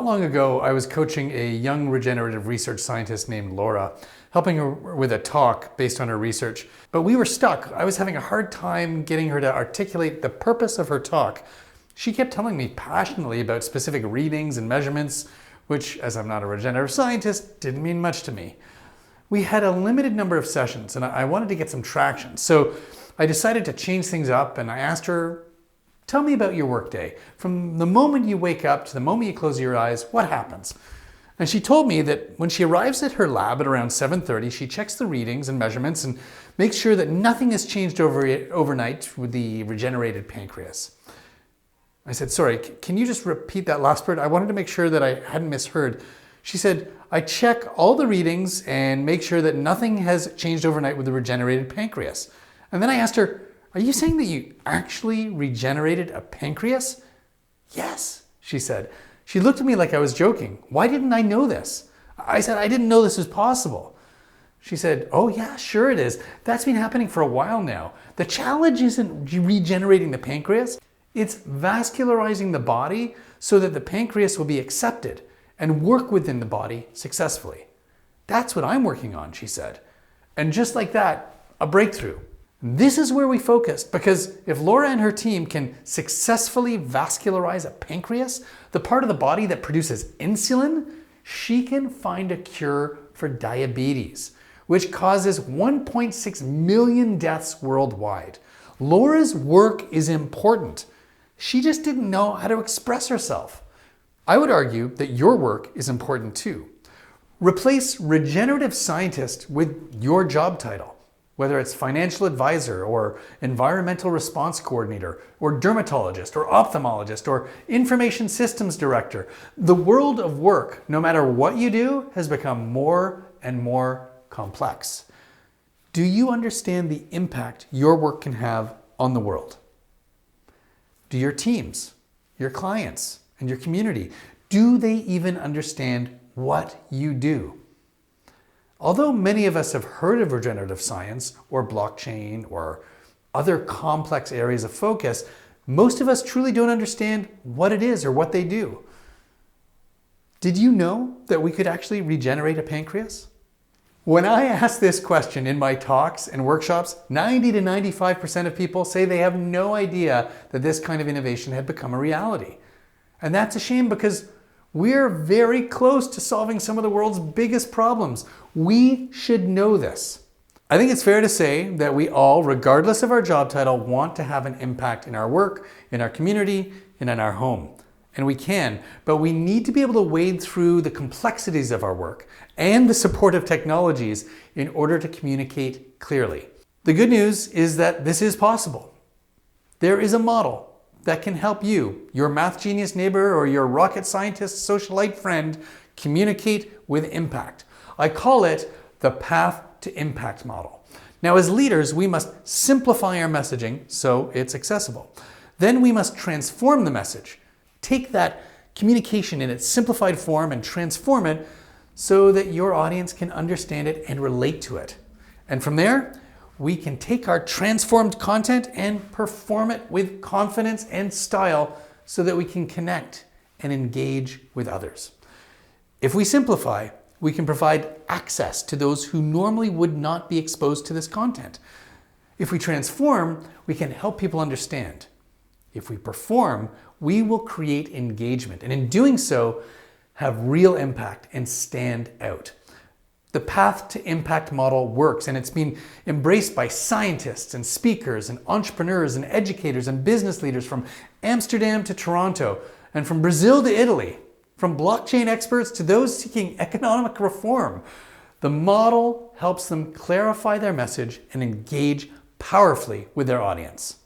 Not long ago, I was coaching a young regenerative research scientist named Laura, helping her with a talk based on her research. But we were stuck. I was having a hard time getting her to articulate the purpose of her talk. She kept telling me passionately about specific readings and measurements, which, as I'm not a regenerative scientist, didn't mean much to me. We had a limited number of sessions, and I wanted to get some traction. So I decided to change things up, and I asked her, tell me about your workday. From the moment you wake up to the moment you close your eyes, what happens? And she told me that when she arrives at her lab at around 7:30, she checks the readings and measurements and makes sure that nothing has changed overnight with the regenerated pancreas. I said, sorry, can you just repeat that last part? I wanted to make sure that I hadn't misheard. She said, I check all the readings and make sure that nothing has changed overnight with the regenerated pancreas. And then I asked her, are you saying that you actually regenerated a pancreas? Yes, she said. She looked at me like I was joking. Why didn't I know this? I said, I didn't know this was possible. She said, oh yeah, sure it is. That's been happening for a while now. The challenge isn't regenerating the pancreas. It's vascularizing the body so that the pancreas will be accepted and work within the body successfully. That's what I'm working on, she said. And just like that, a breakthrough. This is where we focused, because if Laura and her team can successfully vascularize a pancreas, the part of the body that produces insulin, she can find a cure for diabetes, which causes 1.6 million deaths worldwide. Laura's work is important. She just didn't know how to express herself. I would argue that your work is important too. Replace regenerative scientist with your job title. Whether it's financial advisor or environmental response coordinator or dermatologist or ophthalmologist or information systems director, the world of work, no matter what you do, has become more and more complex. Do you understand the impact your work can have on the world? Do your teams, your clients, and your community, do they even understand what you do? Although many of us have heard of regenerative science or blockchain or other complex areas of focus, most of us truly don't understand what it is or what they do. Did you know that we could actually regenerate a pancreas? When I ask this question in my talks and workshops, 90 to 95% of people say they have no idea that this kind of innovation had become a reality. And that's a shame, because we're very close to solving some of the world's biggest problems. We should know this. I think it's fair to say that we all, regardless of our job title, want to have an impact in our work, in our community, and in our home. And we can, but we need to be able to wade through the complexities of our work and the supportive technologies in order to communicate clearly. The good news is that this is possible. There is a model that can help you, your math genius neighbor, or your rocket scientist socialite friend communicate with impact. I call it the path to impact model. Now, as leaders, we must simplify our messaging so it's accessible. Then we must transform the message. Take that communication in its simplified form and transform it so that your audience can understand it and relate to it. And from there, we can take our transformed content and perform it with confidence and style so that we can connect and engage with others. If we simplify, we can provide access to those who normally would not be exposed to this content. If we transform, we can help people understand. If we perform, we will create engagement, and in doing so, have real impact and stand out. The path to impact model works, and it's been embraced by scientists and speakers and entrepreneurs and educators and business leaders from Amsterdam to Toronto and from Brazil to Italy, from blockchain experts to those seeking economic reform. The model helps them clarify their message and engage powerfully with their audience.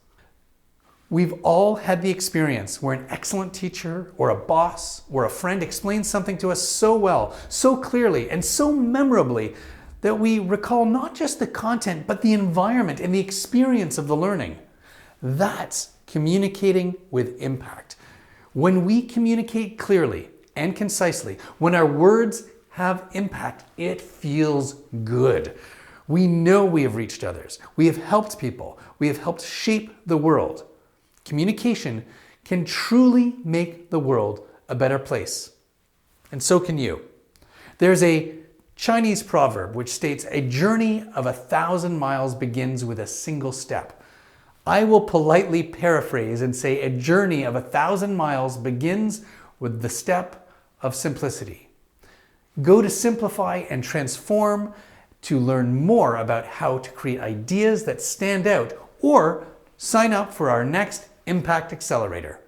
We've all had the experience where an excellent teacher or a boss or a friend explains something to us so well, so clearly, and so memorably that we recall not just the content, but the environment and the experience of the learning. That's communicating with impact. When we communicate clearly and concisely, when our words have impact, it feels good. We know we have reached others. We have helped people. We have helped shape the world. Communication can truly make the world a better place. And so can you. There's a Chinese proverb which states, "A journey of 1,000 miles begins with a single step." I will politely paraphrase and say a journey of 1,000 miles begins with the step of simplicity. Go to Simplify and Transform to learn more about how to create ideas that stand out, or sign up for our next Impact Accelerator.